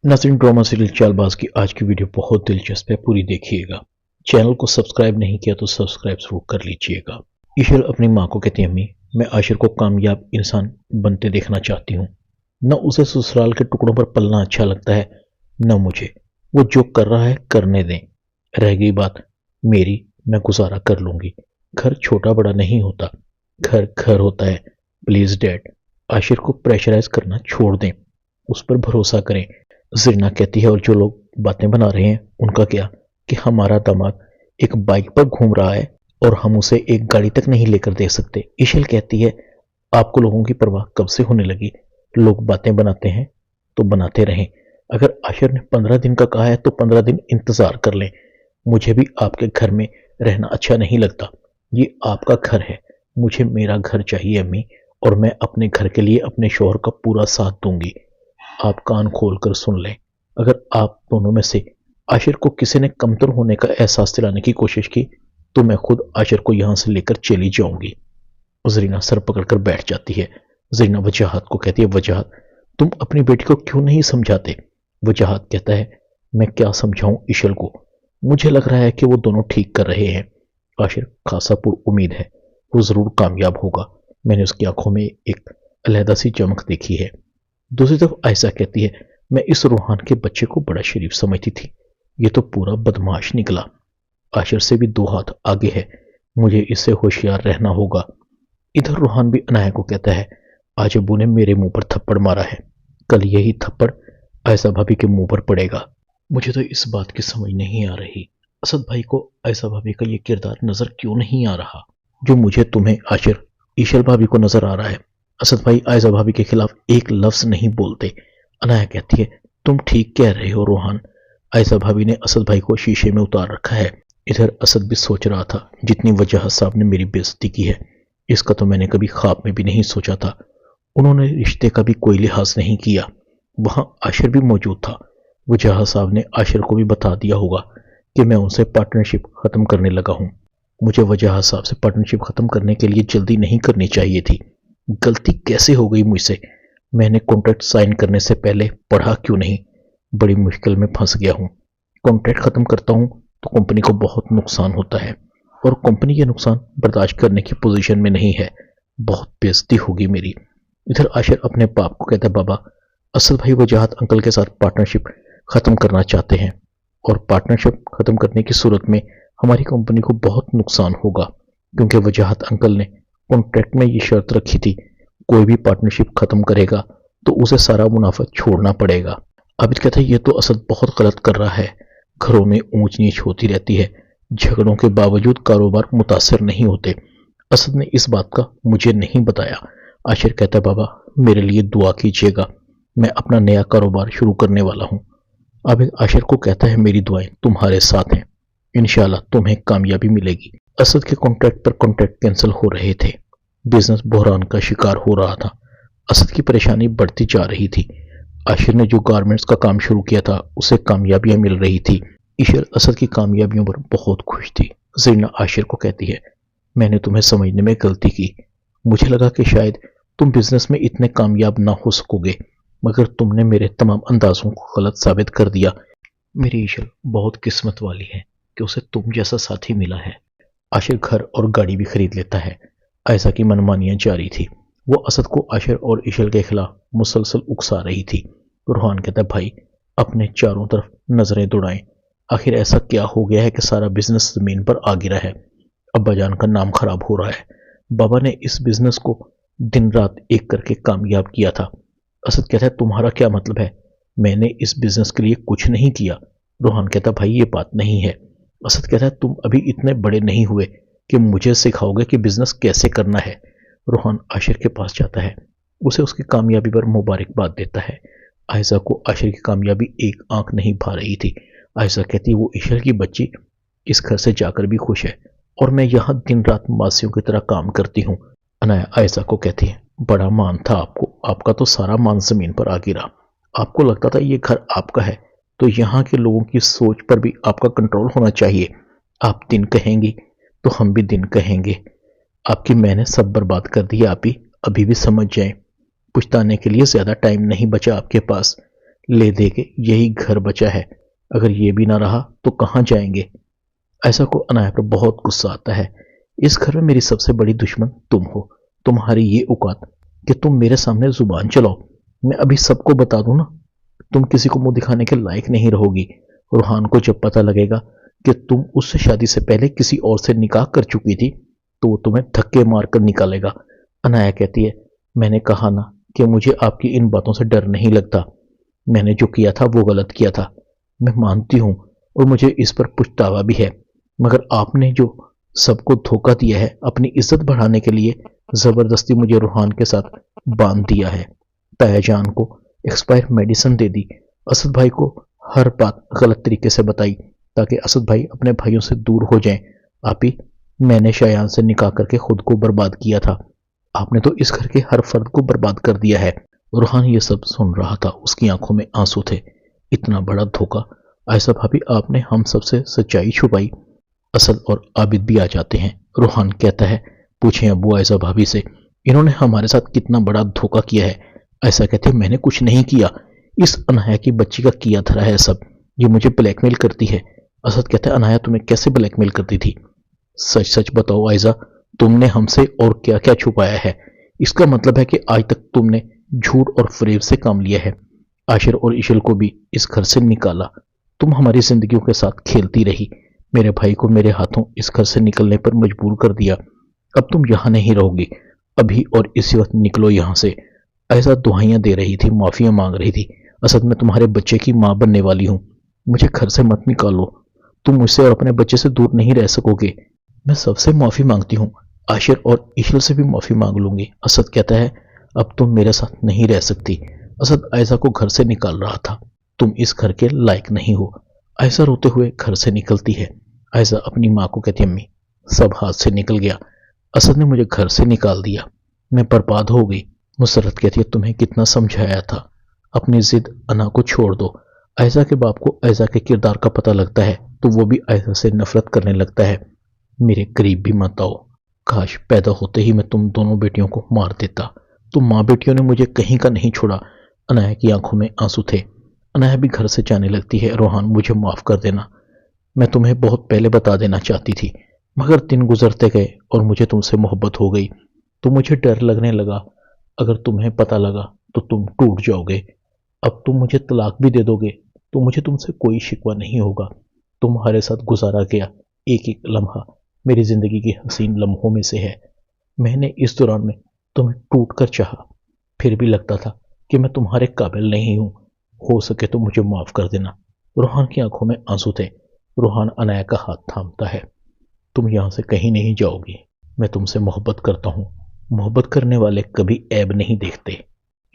नाज़रीन, drama serial Chaalbaaz की आज की वीडियो बहुत दिलचस्प है, पूरी देखिएगा। चैनल को सब्सक्राइब नहीं किया तो सब्सक्राइब जरूर कर लीजिएगा। ईशल अपनी माँ को कहती है, अम्मी मैं आशिर को कामयाब इंसान बनते देखना चाहती हूँ। न उसे ससुराल के टुकड़ों पर पलना अच्छा लगता है, न मुझे। वो जो कर रहा है करने दें। रह गई बात मेरी, मैं गुजारा कर लूंगी। घर छोटा बड़ा नहीं होता, घर घर होता है। प्लीज डैड, आशिर को प्रेशराइज करना छोड़ दें, उस पर भरोसा करें। ज़रीना कहती है, और जो लोग बातें बना रहे हैं उनका क्या, कि हमारा दामाद एक बाइक पर घूम रहा है और हम उसे एक गाड़ी तक नहीं लेकर दे सकते। इशल कहती है, आपको लोगों की परवाह कब से होने लगी? लोग बातें बनाते हैं तो बनाते रहें। अगर आशिर ने 15 दिन का कहा है तो 15 दिन इंतजार कर लें। मुझे भी आपके घर में रहना अच्छा नहीं लगता। ये आपका घर है, मुझे मेरा घर चाहिए अम्मी, और मैं अपने घर के लिए अपने शौहर का पूरा साथ दूंगी। आप कान खोल कर सुन लें, अगर आप दोनों में से आशिर को किसी ने कमतर होने का एहसास दिलाने की कोशिश की तो मैं खुद आशिर को यहां से लेकर चली जाऊंगी। ज़रीना सर पकड़कर बैठ जाती है। ज़रीना वजाहत को कहती है, वजाहत तुम अपनी बेटी को क्यों नहीं समझाते? वजाहत कहता है, मैं क्या समझाऊं इशल को, मुझे लग रहा है कि वो दोनों ठीक कर रहे हैं। आशिर खासा उम्मीद है, वो जरूर कामयाब होगा। मैंने उसकी आंखों में एक अलहदा सी चमक देखी है। दूसरी तरफ आयशा कहती है, मैं इस रूहान के बच्चे को बड़ा शरीफ समझती थी, ये तो पूरा बदमाश निकला। आशिर से भी 2 हाथ आगे है, मुझे इससे होशियार रहना होगा। इधर रूहान भी अनाया को कहता है, आज अबू ने मेरे मुंह पर थप्पड़ मारा है, कल यही थप्पड़ आयशा भाभी के मुंह पर पड़ेगा। मुझे तो इस बात की समझ नहीं आ रही, असद भाई को आयशा भाभी का ये किरदार नजर क्यों नहीं आ रहा जो मुझे तुम्हें आशिर ईशल भाभी को नजर आ रहा है। असद भाई आयशा भाभी के खिलाफ एक लफ्ज नहीं बोलते। अनाया कहती है, तुम ठीक कह रहे हो रोहान, आयशा भाभी ने असद भाई को शीशे में उतार रखा है। इधर असद भी सोच रहा था, जितनी वजाहत साहब ने मेरी बेइज्जती की है, इसका तो मैंने कभी ख्वाब में भी नहीं सोचा था। उन्होंने रिश्ते का भी कोई लिहाज नहीं किया। वहां आशिर भी मौजूद था। वजाहत साहब ने आशिर को भी बता दिया होगा कि मैं उनसे पार्टनरशिप खत्म करने लगा हूं। मुझे वजाहत साहब से पार्टनरशिप खत्म करने के लिए जल्दी नहीं करनी चाहिए थी। गलती कैसे हो गई मुझसे? मैंने कॉन्ट्रैक्ट साइन करने से पहले पढ़ा क्यों नहीं? बड़ी मुश्किल में फंस गया हूं। कॉन्ट्रैक्ट खत्म करता हूं तो कंपनी को बहुत नुकसान होता है, और कंपनी के नुकसान बर्दाश्त करने की पोजीशन में नहीं है। बहुत बेइज्जती होगी मेरी। इधर आशिर अपने बाप को कहता है, बाबा असल भाई वजाहत अंकल के साथ पार्टनरशिप खत्म करना चाहते हैं, और पार्टनरशिप खत्म करने की सूरत में हमारी कंपनी को बहुत नुकसान होगा, क्योंकि वजाहत अंकल ने कॉन्ट्रैक्ट में ये शर्त रखी थी, कोई भी पार्टनरशिप खत्म करेगा तो उसे सारा मुनाफा छोड़ना पड़ेगा। आबिद कहता है, ये तो असद बहुत गलत कर रहा है। घरों में ऊंच नीच होती रहती है, झगड़ों के बावजूद कारोबार मुतासर नहीं होते। असद ने इस बात का मुझे नहीं बताया। आशिर कहता है, बाबा मेरे लिए दुआ कीजिएगा, मैं अपना नया कारोबार शुरू करने वाला हूँ। आबिद आशिर को कहता है, मेरी दुआएं तुम्हारे साथ हैं, इंशाल्लाह तुम्हें कामयाबी मिलेगी। असद के कॉन्ट्रैक्ट पर कॉन्ट्रैक्ट कैंसिल हो रहे थे, बिजनेस बहरान का शिकार हो रहा था। असद की परेशानी बढ़ती जा रही थी। आशिर ने जो गारमेंट्स का काम शुरू किया था उसे कामयाबियां मिल रही थी। ईशल असद की कामयाबियों पर बहुत खुश थी। ज़रीना आशिर को कहती है, मैंने तुम्हें समझने में गलती की। मुझे लगा कि शायद तुम बिजनेस में इतने कामयाब ना हो सकोगे, मगर तुमने मेरे तमाम अंदाजों को गलत साबित कर दिया। मेरी ईशल बहुत किस्मत वाली है कि उसे तुम जैसा साथी मिला है। आशिर घर और गाड़ी भी खरीद लेता है। आयशा की मनमानियां जारी थी। वो असद को आशिर और इशल के खिलाफ मुसलसल उकसा रही थी। रूहान कहता है, भाई अपने चारों तरफ नजरें दौड़ाएं, आखिर ऐसा क्या हो गया है कि सारा बिजनेस जमीन पर आ गिरा है? अब्बा जान का नाम खराब हो रहा है। बाबा ने इस बिजनेस को दिन रात एक करके कामयाब किया था। असद कहता है, तुम्हारा क्या मतलब है? मैंने इस बिजनेस के लिए कुछ नहीं किया। रूहान कहता, भाई ये बात नहीं है। असद कहता है, तुम अभी इतने बड़े नहीं हुए कि मुझे सिखाओगे कि बिजनेस कैसे करना है। रूहान आशिर के पास जाता है, उसे उसकी कामयाबी पर मुबारकबाद देता है। आयशा को आशिर की कामयाबी एक आंख नहीं भा रही थी। आयशा कहती है, वो ईशल की बच्ची इस घर से जाकर भी खुश है, और मैं यहाँ दिन रात मासियों की तरह काम करती हूँ। अनाया आयशा को कहती है, बड़ा मान था आपको, आपका तो सारा मान जमीन पर आ गिरा। आपको लगता था ये घर आपका है, तो यहाँ के लोगों की सोच पर भी आपका कंट्रोल होना चाहिए। आप दिन कहेंगी तो हम भी दिन कहेंगे। आपकी मैंने सब बर्बाद कर दिया। आप ही अभी भी समझ जाएं, पुछताने के लिए ज्यादा टाइम नहीं बचा आपके पास। ले दे के यही घर बचा है, अगर ये भी ना रहा तो कहाँ जाएंगे। ऐसा को अनाया पर बहुत गुस्सा आता है। इस घर में मेरी सबसे बड़ी दुश्मन तुम हो। तुम्हारी ये औकात कि तुम मेरे सामने जुबान चलाओ। मैं अभी सबको बता दूं ना, तुम किसी को मुंह दिखाने के लायक नहीं रहोगी। रूहान को जब पता लगेगा कि तुम उससे शादी से पहले किसी और से निकाह कर चुकी थी तो वो तुम्हें धक्के मार कर निकालेगा। अनाया कहती है, मैंने कहा ना कि मुझे आपकी इन बातों से डर नहीं लगता। मैंने जो किया था वो गलत किया था, मैं मानती हूँ, और मुझे इस पर पछतावा भी है। मगर आपने जो सबको धोखा दिया है अपनी इज्जत बढ़ाने के लिए, जबरदस्ती मुझे रूहान के साथ बांध दिया है। ताया जान को एक्सपायर मेडिसिन दे दी, असद भाई को हर बात गलत तरीके से बताई ताकि असद भाई अपने भाइयों से दूर हो जाएं। आप ही, मैंने शायान से निकाह करके खुद को बर्बाद किया था। आपने तो इस घर के हर फर्द को बर्बाद कर दिया है। रूहान ये सब सुन रहा था, उसकी आंखों में आंसू थे। इतना बड़ा धोखा। आयशा भाभी, आपने हम सबसे सच्चाई छुपाई। असद और आबिद भी आ जाते हैं। रूहान कहता है, पूछें अबू आयशा भाभी से, इन्होंने हमारे साथ कितना बड़ा धोखा किया है। ऐसा कहते, मैंने कुछ नहीं किया, इस अनाया की बच्ची का किया धरा है सब, ये मुझे ब्लैकमेल करती है। असद कहता है, अनाया तुम्हें कैसे ब्लैकमेल करती थी? सच सच बताओ आयशा, तुमने हमसे और क्या क्या छुपाया है? इसका मतलब है कि आज तक तुमने झूठ और फरेब से काम लिया है। आशिर और इशल को भी इस घर से निकाला। तुम हमारी जिंदगियों के साथ खेलती रही, मेरे भाई को मेरे हाथों इस घर से निकलने पर मजबूर कर दिया। अब तुम यहां नहीं रहोगी, अभी और इसी वक्त निकलो यहां से। ऐसा दुआइयां दे रही थी, माफिया मांग रही थी। असद में तुम्हारे बच्चे की मां बनने वाली हूं, मुझे घर से मत निकालो। तुम मुझसे और अपने बच्चे से दूर नहीं रह सकोगे। मैं सबसे माफी मांगती हूँ, आशिर और इशल से भी माफी मांग लूंगी। असद कहता है, अब तुम मेरे साथ नहीं रह सकती। असद आयशा को घर से निकाल रहा था। तुम इस घर के लायक नहीं हो। आयशा रोते हुए घर से निकलती है। आयशा अपनी माँ को कहती, अम्मी सब हाथ से निकल गया, असद ने मुझे घर से निकाल दिया, मैं बर्बाद हो गई। मुसरत कहती है, तुम्हें कितना समझाया था, अपनी जिद अना को छोड़ दो। आयशा के बाप को आयशा के किरदार का पता लगता है तो वो भी आयशा से नफरत करने लगता है। मेरे करीब भी मत आओ, काश पैदा होते ही मैं तुम दोनों बेटियों को मार देता। तुम माँ बेटियों ने मुझे कहीं का नहीं छोड़ा। अनाया की आंखों में आंसू थे। अनाया भी घर से जाने लगती है। रोहान, मुझे माफ कर देना, मैं तुम्हें बहुत पहले बता देना चाहती थी, मगर दिन गुजरते गए और मुझे तुमसे मोहब्बत हो गई तो मुझे डर लगने लगा, अगर तुम्हें पता लगा तो तुम टूट जाओगे। अब तुम मुझे तलाक भी दे दोगे तो मुझे तुमसे कोई शिकवा नहीं होगा। तुम्हारे साथ गुजारा गया एक एक लम्हा मेरी जिंदगी के हसीन लम्हों में से है। मैंने इस दौरान में तुम्हें टूट कर चाहा, फिर भी लगता था कि मैं तुम्हारे काबिल नहीं हूं। हो सके तो मुझे माफ कर देना। रूहान की आंखों में आंसू थे। रूहान अनाया का हाथ थामता है। तुम यहां से कहीं नहीं जाओगी, मैं तुमसे मोहब्बत करता हूं। मोहब्बत करने वाले कभी ऐब नहीं देखते।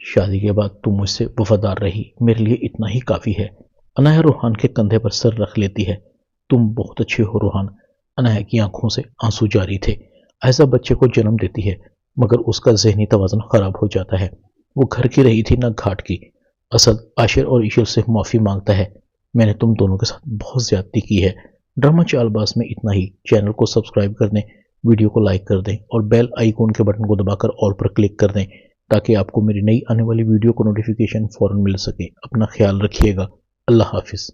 शादी के बाद तुम मुझसे वफादार रही, मेरे लिए इतना ही काफी है। अनाया रूहान के कंधे पर सर रख लेती है। तुम बहुत अच्छे हो रूहान। अनाया की आंखों से आंसू जारी थे। ऐसा बच्चे को जन्म देती है मगर उसका जहनी तवाज़ुन खराब हो जाता है। वो घर की रही थी ना घाट की। असद आशिर और ईशल से माफी मांगता है, मैंने तुम दोनों के साथ बहुत ज्यादती की है। ड्रामा चालबाज में इतना ही। चैनल को सब्सक्राइब कर दें, वीडियो को लाइक कर दें और बेल आइकॉन के बटन को दबाकर ऑल पर क्लिक कर दें ताकि आपको मेरी नई आने वाली वीडियो को नोटिफिकेशन फौरन मिल सके। अपना ख्याल रखिएगा। अल्लाह हाफिज।